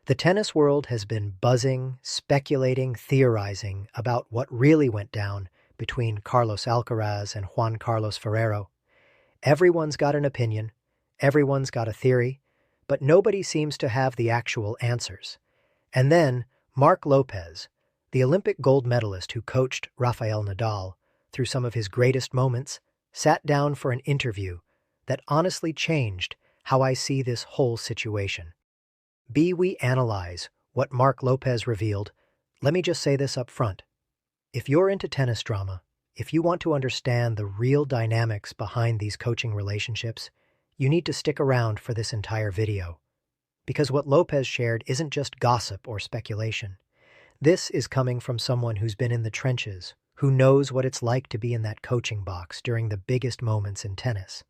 The tennis world has been buzzing, speculating, theorizing about what really went down between Carlos Alcaraz and Juan Carlos Ferrero. Everyone's got an opinion, everyone's got a theory, but nobody seems to have the actual answers. And then Marc Lopez, the Olympic gold medalist who coached Rafael Nadal through some of his greatest moments, sat down for an interview that honestly changed how I see this whole situation. We analyze what Marc Lopez revealed. Let me just say this up front. If you're into tennis drama, if you want to understand the real dynamics behind these coaching relationships, you need to stick around for this entire video. Because what Lopez shared isn't just gossip or speculation. This is coming from someone who's been in the trenches, who knows what it's like to be in that coaching box during the biggest moments in tennis.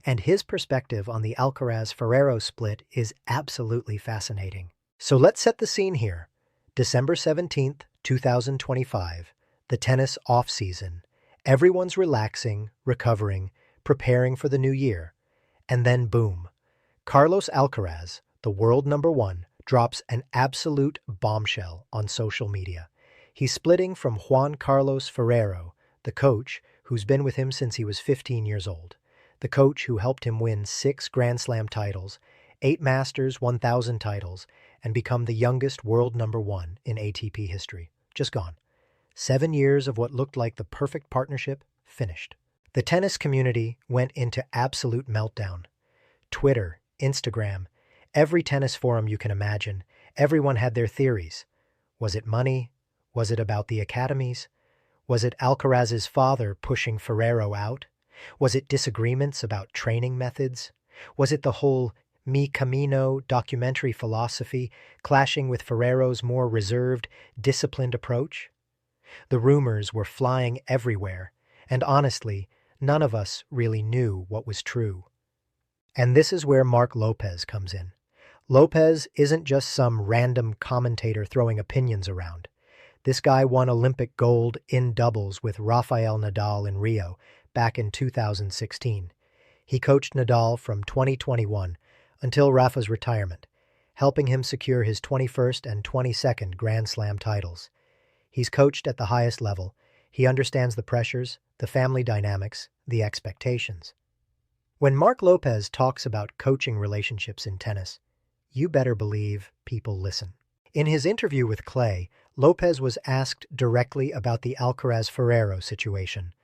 And his perspective on the Alcaraz-Ferrero split is absolutely fascinating. So let's set the scene here. December 17th, 2025, the tennis off-season. Everyone's relaxing, recovering, preparing for the new year. And then boom, Carlos Alcaraz, the world number one, drops an absolute bombshell on social media. He's splitting from Juan Carlos Ferrero, the coach who's been with him since he was 15 years old. The coach who helped him win 6 Grand Slam titles, 8 Masters 1000 titles, and become the youngest world number one in ATP history. Just gone. 7 years of what looked like the perfect partnership, finished. The tennis community went into absolute meltdown. Twitter, Instagram, every tennis forum you can imagine, everyone had their theories. Was it money? Was it about the academies? Was it Alcaraz's father pushing Ferrero out? Was it disagreements about training methods? Was it the whole Mi Camino documentary philosophy clashing with Ferrero's more reserved, disciplined approach? The rumors were flying everywhere, and honestly, none of us really knew what was true. And this is where Marc Lopez comes in. Lopez isn't just some random commentator throwing opinions around. This guy won Olympic gold in doubles with Rafael Nadal in Rio back in 2016. He coached Nadal from 2021 until Rafa's retirement, helping him secure his 21st and 22nd Grand Slam titles. He's coached at the highest level. He understands the pressures, the family dynamics, the expectations. When Marc Lopez talks about coaching relationships in tennis, you better believe people listen. In his interview with Clay, Lopez was asked directly about the Alcaraz-Ferrero situation,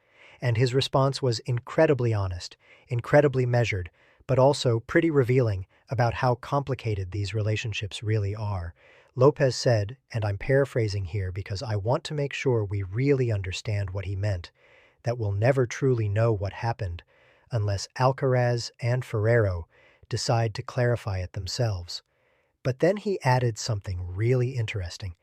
and his response was incredibly honest, incredibly measured, but also pretty revealing about how complicated these relationships really are. Lopez said, and I'm paraphrasing here because I want to make sure we really understand what he meant, that we'll never truly know what happened unless Alcaraz and Ferrero decide to clarify it themselves. But then he added something really interesting.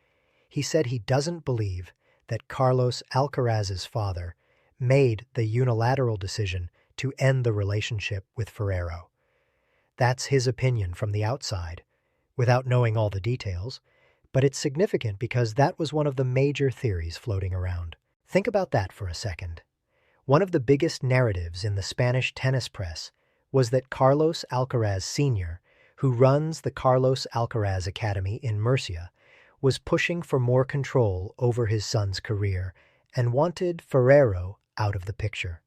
He said he doesn't believe that Carlos Alcaraz's father made the unilateral decision to end the relationship with Ferrero. That's his opinion from the outside, without knowing all the details, but it's significant because that was one of the major theories floating around. Think about that for a second. One of the biggest narratives in the Spanish tennis press was that Carlos Alcaraz Sr., who runs the Carlos Alcaraz Academy in Murcia, was pushing for more control over his son's career and wanted Ferrero out of the picture.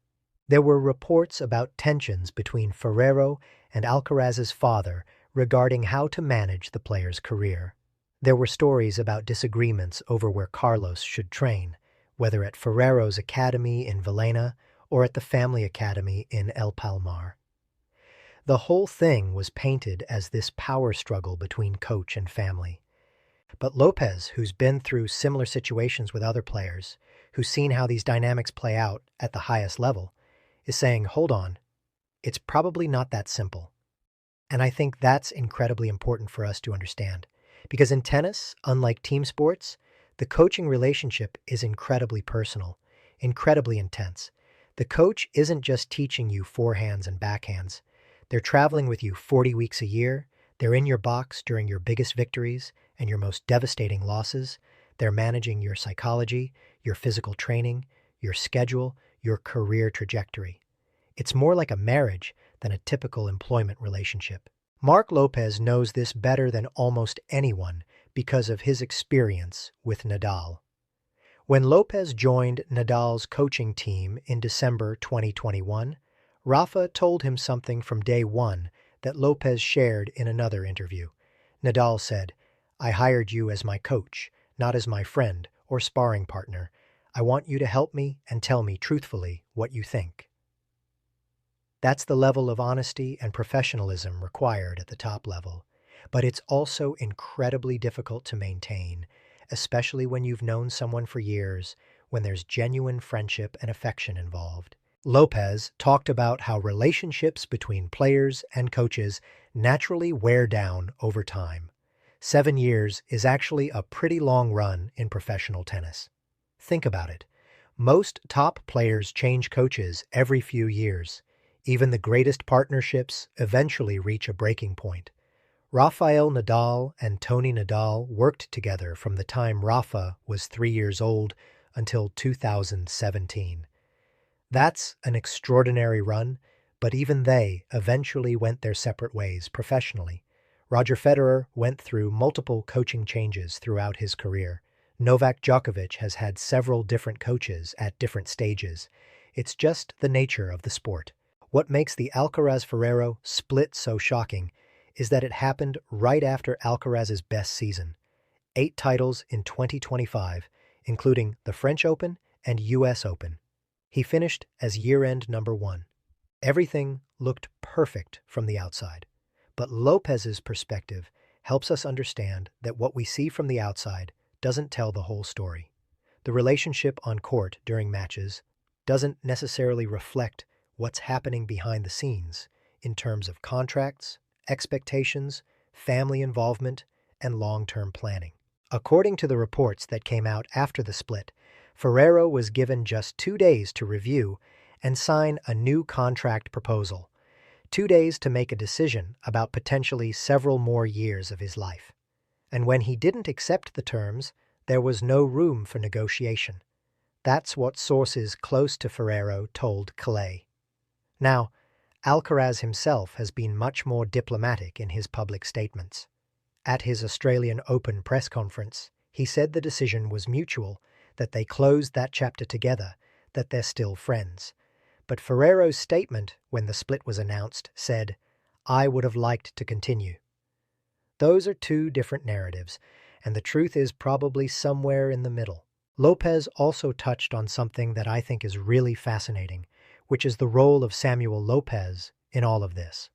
There were reports about tensions between Ferrero and Alcaraz's father regarding how to manage the player's career. There were stories about disagreements over where Carlos should train, whether at Ferrero's academy in Villena or at the family academy in El Palmar. The whole thing was painted as this power struggle between coach and family. But Lopez, who's been through similar situations with other players, who's seen how these dynamics play out at the highest level, is saying, hold on, it's probably not that simple. And I think that's incredibly important for us to understand. Because in tennis, unlike team sports, the coaching relationship is incredibly personal, incredibly intense. The coach isn't just teaching you forehands and backhands. They're traveling with you 40 weeks a year. They're in your box during your biggest victories and your most devastating losses. They're managing your psychology, your physical training, your schedule, your career trajectory. It's more like a marriage than a typical employment relationship. Marc Lopez knows this better than almost anyone because of his experience with Nadal. When Lopez joined Nadal's coaching team in December 2021, Rafa told him something from day one that Lopez shared in another interview. Nadal said, "I hired you as my coach, not as my friend or sparring partner. I want you to help me and tell me truthfully what you think." That's the level of honesty and professionalism required at the top level, but it's also incredibly difficult to maintain, especially when you've known someone for years, when there's genuine friendship and affection involved. Lopez talked about how relationships between players and coaches naturally wear down over time. 7 years is actually a pretty long run in professional tennis. Think about it. Most top players change coaches every few years. Even the greatest partnerships eventually reach a breaking point. Rafael Nadal and Tony Nadal worked together from the time Rafa was 3 years old until 2017. That's an extraordinary run, but even they eventually went their separate ways professionally. Roger Federer went through multiple coaching changes throughout his career. Novak Djokovic has had several different coaches at different stages. It's just the nature of the sport. What makes the Alcaraz-Ferrero split so shocking is that it happened right after Alcaraz's best season. 8 titles in 2025, including the French Open and US Open. He finished as year-end number 1. Everything looked perfect from the outside. But Lopez's perspective helps us understand that what we see from the outside doesn't tell the whole story. The relationship on court during matches doesn't necessarily reflect what's happening behind the scenes in terms of contracts, expectations, family involvement, and long-term planning. According to the reports that came out after the split, Ferrero was given just 2 days to review and sign a new contract proposal, 2 days to make a decision about potentially several more years of his life. And when he didn't accept the terms, there was no room for negotiation. That's what sources close to Ferrero told Calais. Now, Alcaraz himself has been much more diplomatic in his public statements. At his Australian Open press conference, he said the decision was mutual, that they closed that chapter together, that they're still friends. But Ferrero's statement, when the split was announced, said, "I would have liked to continue." Those are 2 different narratives, and the truth is probably somewhere in the middle. Lopez also touched on something that I think is really fascinating, which is the role of Samuel Lopez in all of this.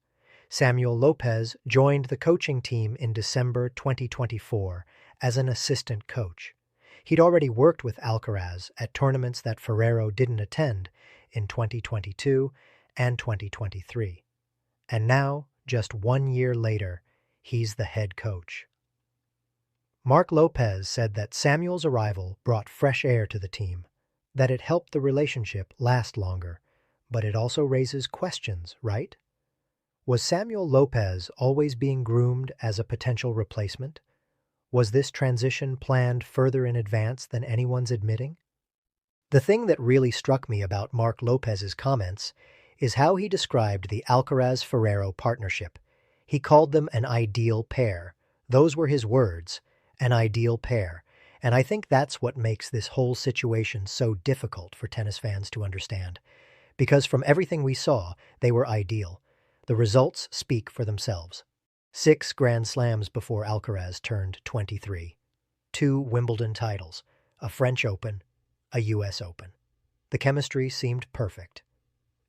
Samuel Lopez joined the coaching team in December 2024 as an assistant coach. He'd already worked with Alcaraz at tournaments that Ferrero didn't attend in 2022 and 2023. And now, just 1 year later, he's the head coach. Marc Lopez said that Samuel's arrival brought fresh air to the team, that it helped the relationship last longer, but it also raises questions, right? Was Samuel Lopez always being groomed as a potential replacement? Was this transition planned further in advance than anyone's admitting? The thing that really struck me about Marc Lopez's comments is how he described the Alcaraz-Ferrero partnership. He called them an ideal pair. Those were his words, an ideal pair. And I think that's what makes this whole situation so difficult for tennis fans to understand. Because from everything we saw, they were ideal. The results speak for themselves. 6 Grand Slams before Alcaraz turned 23. 2 Wimbledon titles, a French Open, a US Open. The chemistry seemed perfect.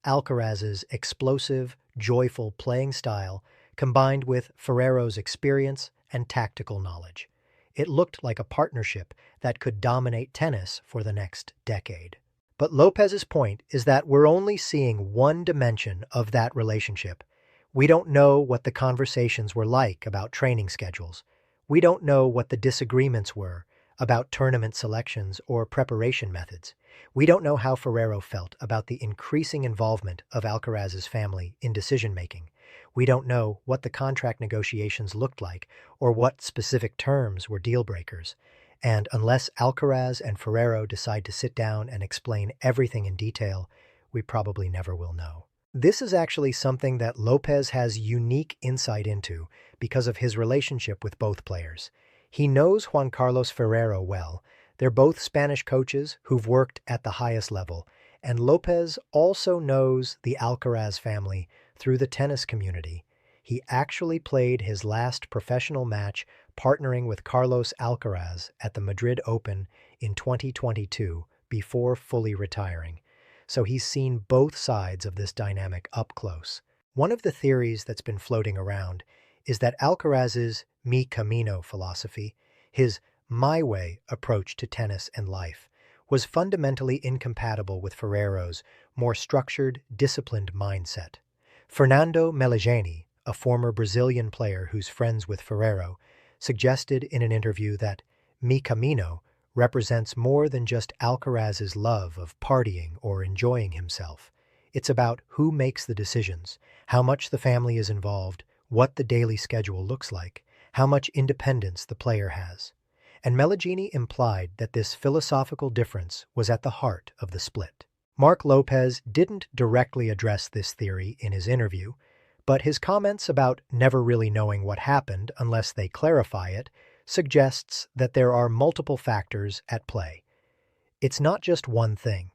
Alcaraz's explosive, joyful playing style combined with Ferrero's experience and tactical knowledge. It looked like a partnership that could dominate tennis for the next decade. But Lopez's point is that we're only seeing one dimension of that relationship. We don't know what the conversations were like about training schedules. We don't know what the disagreements were about tournament selections or preparation methods. We don't know how Ferrero felt about the increasing involvement of Alcaraz's family in decision-making. We don't know what the contract negotiations looked like or what specific terms were deal-breakers. And unless Alcaraz and Ferrero decide to sit down and explain everything in detail, we probably never will know. This is actually something that Lopez has unique insight into because of his relationship with both players. He knows Juan Carlos-Ferrero well. They're both Spanish coaches who've worked at the highest level, and Lopez also knows the Alcaraz family through the tennis community. He actually played his last professional match partnering with Carlos Alcaraz at the Madrid Open in 2022 before fully retiring. So he's seen both sides of this dynamic up close. One of the theories that's been floating around is that Alcaraz's mi camino philosophy, his my way approach to tennis and life, was fundamentally incompatible with Ferrero's more structured, disciplined mindset. Fernando Meligeni, a former Brazilian player who's friends with Ferrero, suggested in an interview that mi camino represents more than just Alcaraz's love of partying or enjoying himself. It's about who makes the decisions, how much the family is involved, what the daily schedule looks like, how much independence the player has. And Meligeni implied that this philosophical difference was at the heart of the split. Marc Lopez didn't directly address this theory in his interview, but his comments about never really knowing what happened unless they clarify it suggests that there are multiple factors at play. It's not just one thing.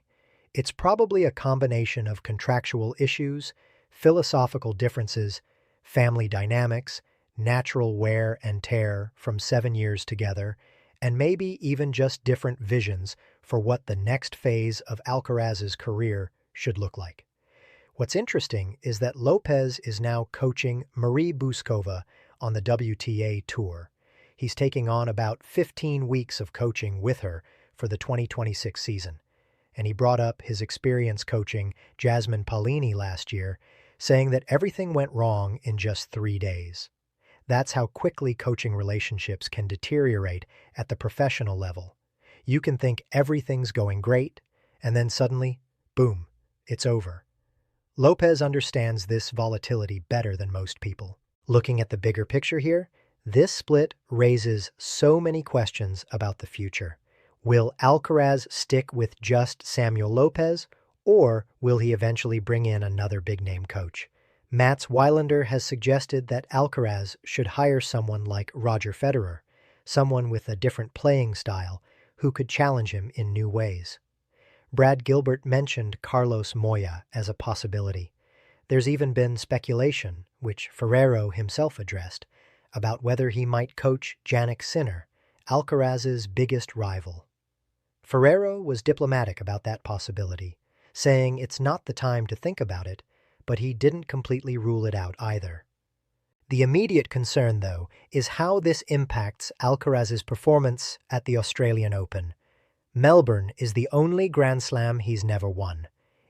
It's probably a combination of contractual issues, philosophical differences, family dynamics, natural wear and tear from 7 years together, and maybe even just different visions for what the next phase of Alcaraz's career should look like. What's interesting is that Lopez is now coaching Marie Bouzkova on the WTA Tour. He's taking on about 15 weeks of coaching with her for the 2026 season. And he brought up his experience coaching Jasmine Paolini last year, saying that everything went wrong in just 3 days. That's how quickly coaching relationships can deteriorate at the professional level. You can think everything's going great, and then suddenly, boom, it's over. Lopez understands this volatility better than most people. Looking at the bigger picture here, this split raises so many questions about the future. Will Alcaraz stick with just Samuel Lopez, or will he eventually bring in another big-name coach? Mats Wilander has suggested that Alcaraz should hire someone like Roger Federer, someone with a different playing style who could challenge him in new ways. Brad Gilbert mentioned Carlos Moya as a possibility. There's even been speculation, which Ferrero himself addressed, about whether he might coach Jannik Sinner, Alcaraz's biggest rival. Ferrero was diplomatic about that possibility, saying it's not the time to think about it, but he didn't completely rule it out either. The immediate concern, though, is how this impacts Alcaraz's performance at the Australian Open. Melbourne is the only Grand Slam he's never won.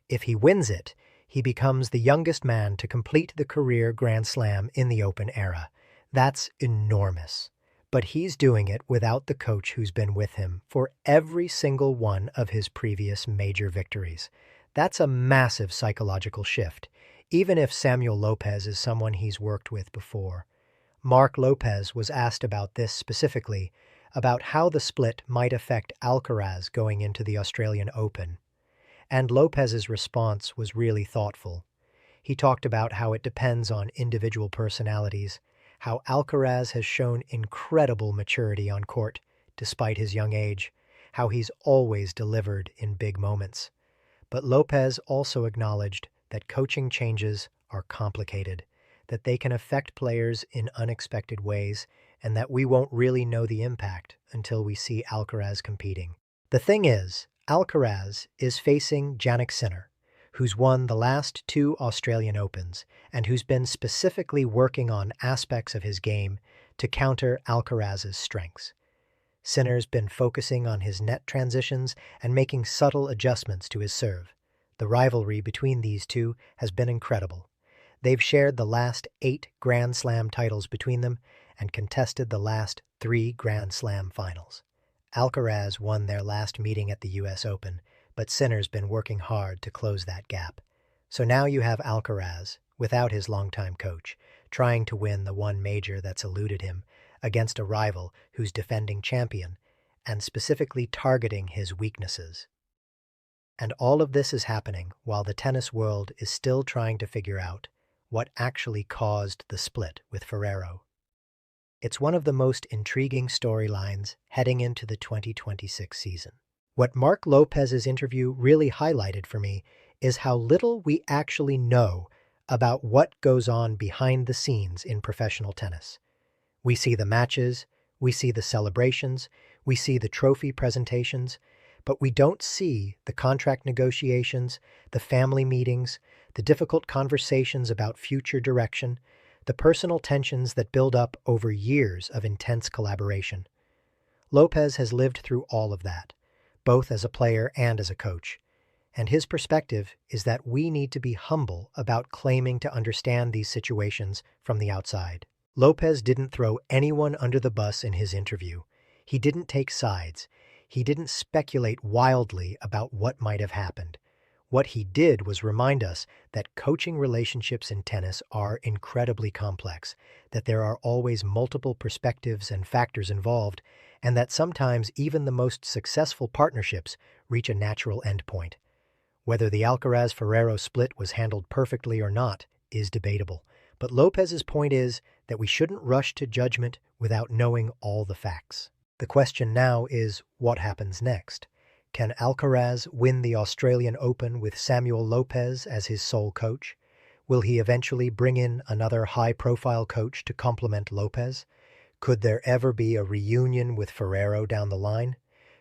If he wins it, he becomes the youngest man to complete the career Grand Slam in the Open era. That's enormous. But he's doing it without the coach who's been with him for every single one of his previous major victories. That's a massive psychological shift, even if Samuel Lopez is someone he's worked with before. Marc Lopez was asked about this specifically, about how the split might affect Alcaraz going into the Australian Open. And Lopez's response was really thoughtful. He talked about how it depends on individual personalities, how Alcaraz has shown incredible maturity on court, despite his young age, how he's always delivered in big moments. But Lopez also acknowledged that coaching changes are complicated, that they can affect players in unexpected ways, and that we won't really know the impact until we see Alcaraz competing. The thing is, Alcaraz is facing Jannik Sinner, who's won the last 2 Australian Opens and who's been specifically working on aspects of his game to counter Alcaraz's strengths. Sinner's been focusing on his net transitions and making subtle adjustments to his serve. The rivalry between these two has been incredible. They've shared the last 8 Grand Slam titles between them and contested the last 3 Grand Slam finals. Alcaraz won their last meeting at the US Open, but Sinner's been working hard to close that gap. So now you have Alcaraz, without his longtime coach, trying to win the one major that's eluded him against a rival who's defending champion and specifically targeting his weaknesses. And all of this is happening while the tennis world is still trying to figure out what actually caused the split with Ferrero. It's one of the most intriguing storylines heading into the 2026 season. What Marc Lopez's interview really highlighted for me is how little we actually know about what goes on behind the scenes in professional tennis. We see the matches, we see the celebrations, we see the trophy presentations, but we don't see the contract negotiations, the family meetings, the difficult conversations about future direction, the personal tensions that build up over years of intense collaboration. Lopez has lived through all of that, both as a player and as a coach. And his perspective is that we need to be humble about claiming to understand these situations from the outside. Lopez didn't throw anyone under the bus in his interview. He didn't take sides. He didn't speculate wildly about what might have happened. What he did was remind us that coaching relationships in tennis are incredibly complex, that there are always multiple perspectives and factors involved, and that sometimes even the most successful partnerships reach a natural endpoint. Whether the Alcaraz-Ferrero split was handled perfectly or not is debatable, but Lopez's point is that we shouldn't rush to judgment without knowing all the facts. The question now is, what happens next? Can Alcaraz win the Australian Open with Samuel Lopez as his sole coach? Will he eventually bring in another high-profile coach to complement Lopez? Could there ever be a reunion with Ferrero down the line?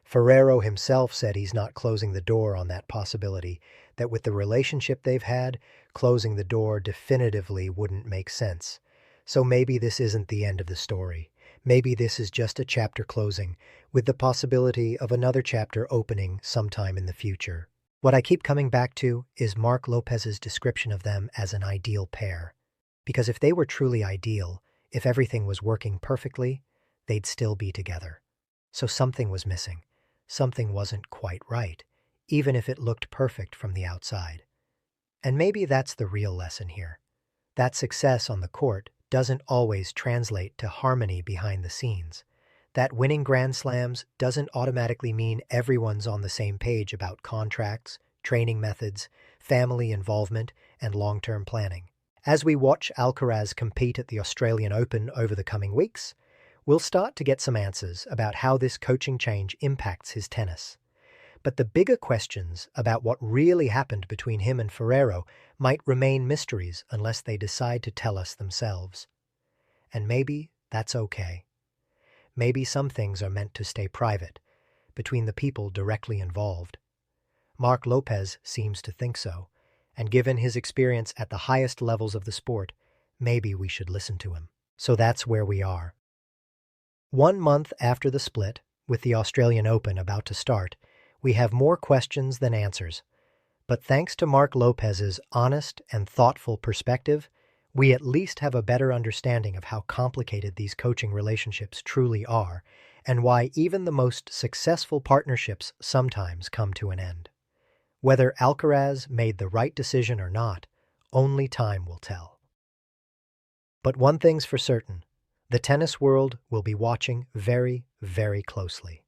Ferrero himself said he's not closing the door on that possibility, that with the relationship they've had, closing the door definitively wouldn't make sense. So maybe this isn't the end of the story. Maybe this is just a chapter closing, with the possibility of another chapter opening sometime in the future. What I keep coming back to is Marc Lopez's description of them as an ideal pair. Because if they were truly ideal, if everything was working perfectly, they'd still be together. So something was missing. Something wasn't quite right, even if it looked perfect from the outside. And maybe that's the real lesson here. That success on the court doesn't always translate to harmony behind the scenes. That winning Grand Slams doesn't automatically mean everyone's on the same page about contracts, training methods, family involvement, and long-term planning. As we watch Alcaraz compete at the Australian Open over the coming weeks, we'll start to get some answers about how this coaching change impacts his tennis. But the bigger questions about what really happened between him and Ferrero might remain mysteries unless they decide to tell us themselves. And maybe that's okay. Maybe some things are meant to stay private, between the people directly involved. Marc Lopez seems to think so, and given his experience at the highest levels of the sport, maybe we should listen to him. So that's where we are. 1 month after the split, with the Australian Open about to start, we have more questions than answers. But thanks to Marc Lopez's honest and thoughtful perspective, we at least have a better understanding of how complicated these coaching relationships truly are, and why even the most successful partnerships sometimes come to an end. Whether Alcaraz made the right decision or not, only time will tell. But one thing's for certain, the tennis world will be watching very, very closely.